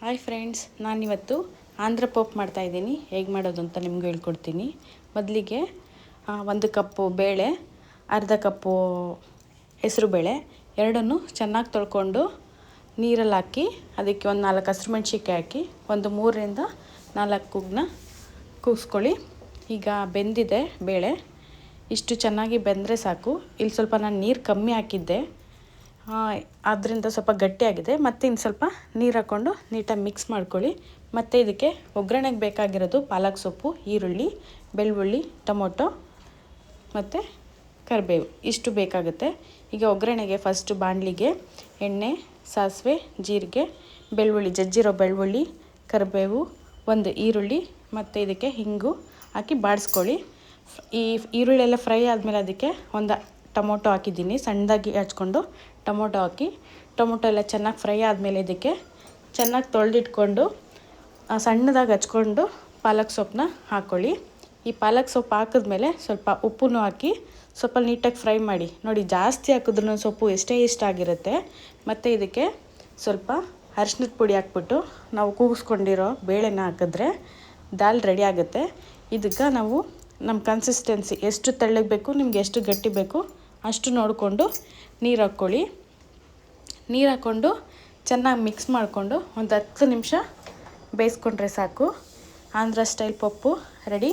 Hi friends, ನಾನಿವತ್ತು Andhra pop ಮಾಡ್ತಾಯಿದ್ದೀನಿ. ಹೇಗೆ ಮಾಡೋದು ಅಂತ ನಿಮಗೂ ಹೇಳ್ಕೊಡ್ತೀನಿ. ಮೊದಲಿಗೆ 1 ಕಪ್ಪು ಬೇಳೆ, ಅರ್ಧ ಕಪ್ಪು ಹೆಸರುಬೇಳೆ ಎರಡನ್ನೂ ಚೆನ್ನಾಗಿ ತೊಳ್ಕೊಂಡು ನೀರಲ್ಲಿ ಹಾಕಿ ಅದಕ್ಕೆ ಒಂದು 4 ಹಸಿರುಮೆಣ್ಸಿನ್ಕಾಯಿ ಹಾಕಿ ಒಂದು 3ರಿಂದ 4 ಕೂಗನ್ನ ಕೂಗಿಸ್ಕೊಳ್ಳಿ. ಈಗ ಬೆಂದಿದೆ ಬೇಳೆ, ಇಷ್ಟು ಚೆನ್ನಾಗಿ ಬೆಂದರೆ ಸಾಕು. ಇಲ್ಲಿ ಸ್ವಲ್ಪ ನಾನು ನೀರು ಕಮ್ಮಿ ಹಾಕಿದ್ದೆ, ಆದ್ದರಿಂದ ಸ್ವಲ್ಪ ಗಟ್ಟಿಯಾಗಿದೆ. ಮತ್ತು ಇನ್ನು ಸ್ವಲ್ಪ ನೀರು ಹಾಕ್ಕೊಂಡು ನೀಟಾಗಿ ಮಿಕ್ಸ್ ಮಾಡ್ಕೊಳ್ಳಿ. ಮತ್ತು ಇದಕ್ಕೆ ಒಗ್ಗರಣೆಗೆ ಬೇಕಾಗಿರೋದು ಪಾಲಕ್ ಸೊಪ್ಪು, ಈರುಳ್ಳಿ, ಬೆಳ್ಳುಳ್ಳಿ, ಟೊಮೊಟೊ ಮತ್ತು ಕರಿಬೇವು ಇಷ್ಟು ಬೇಕಾಗುತ್ತೆ. ಈಗ ಒಗ್ಗರಣೆಗೆ ಫಸ್ಟು ಬಾಣಲಿಗೆ ಎಣ್ಣೆ, ಸಾಸಿವೆ, ಜೀರಿಗೆ, ಬೆಳ್ಳುಳ್ಳಿ, ಜಜ್ಜಿರೋ ಬೆಳ್ಳುಳ್ಳಿ, ಕರಿಬೇವು, ಒಂದು ಈರುಳ್ಳಿ ಮತ್ತು ಇದಕ್ಕೆ ಹಿಂಗು ಹಾಕಿ ಬಾಡಿಸ್ಕೊಳ್ಳಿ. ಈ ಈರುಳ್ಳಿ ಎಲ್ಲ ಫ್ರೈ ಆದಮೇಲೆ ಅದಕ್ಕೆ ಒಂದು ಟೊಮೊಟೊ ಹಾಕಿದ್ದೀನಿ, ಸಣ್ಣದಾಗಿ ಹಚ್ಕೊಂಡು ಟೊಮೊಟೊ ಹಾಕಿ. ಟೊಮೊಟೊ ಎಲ್ಲ ಚೆನ್ನಾಗಿ ಫ್ರೈ ಆದಮೇಲೆ ಇದಕ್ಕೆ ಚೆನ್ನಾಗಿ ತೊಳೆದಿಟ್ಕೊಂಡು ಸಣ್ಣದಾಗಿ ಹಚ್ಕೊಂಡು ಪಾಲಕ್ ಸೊಪ್ಪನ್ನ ಹಾಕ್ಕೊಳ್ಳಿ. ಈ ಪಾಲಕ್ ಸೊಪ್ಪು ಹಾಕಿದ್ಮೇಲೆ ಸ್ವಲ್ಪ ಉಪ್ಪನ್ನು ಹಾಕಿ ಸ್ವಲ್ಪ ನೀಟಾಗಿ ಫ್ರೈ ಮಾಡಿ. ನೋಡಿ, ಜಾಸ್ತಿ ಹಾಕಿದ್ರೂ ಸೊಪ್ಪು ಎಷ್ಟೇ ಇಷ್ಟ ಆಗಿರುತ್ತೆ. ಮತ್ತು ಇದಕ್ಕೆ ಸ್ವಲ್ಪ ಅರಿಶಿನದ ಪುಡಿ ಹಾಕ್ಬಿಟ್ಟು ನಾವು ಕೂಗಿಸ್ಕೊಂಡಿರೋ ಬೇಳೆನ ಹಾಕಿದ್ರೆ ದಾಲ್ ರೆಡಿ ಆಗುತ್ತೆ. ಇದಕ್ಕೆ ನಾವು ನಮ್ಮ ಕನ್ಸಿಸ್ಟೆನ್ಸಿ ಎಷ್ಟು ತೆಳ್ಳಗೆ ಬೇಕು, ನಿಮ್ಗೆ ಎಷ್ಟು ಗಟ್ಟಿ ಬೇಕು ಅಷ್ಟು ನೋಡಿಕೊಂಡು ನೀರು ಹಾಕ್ಕೊಳ್ಳಿ. ನೀರು ಹಾಕ್ಕೊಂಡು ಚೆನ್ನಾಗಿ ಮಿಕ್ಸ್ ಮಾಡಿಕೊಂಡು ಒಂದು 10 ನಿಮಿಷ ಬೇಯಿಸ್ಕೊಂಡ್ರೆ ಸಾಕು. ಆಂಧ್ರ ಸ್ಟೈಲ್ ಪಪ್ಪು ರೆಡಿ.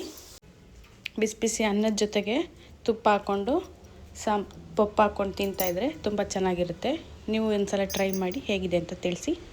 ಬಿಸಿ ಬಿಸಿ ಅನ್ನದ ಜೊತೆಗೆ ತುಪ್ಪ ಹಾಕ್ಕೊಂಡು ಪಪ್ಪು ಹಾಕ್ಕೊಂಡು ತಿಂತಾಯಿದ್ರೆ ತುಂಬ ಚೆನ್ನಾಗಿರುತ್ತೆ. ನೀವು ಒಂದು ಸಲ ಟ್ರೈ ಮಾಡಿ ಹೇಗಿದೆ ಅಂತ ತಿಳಿಸಿ.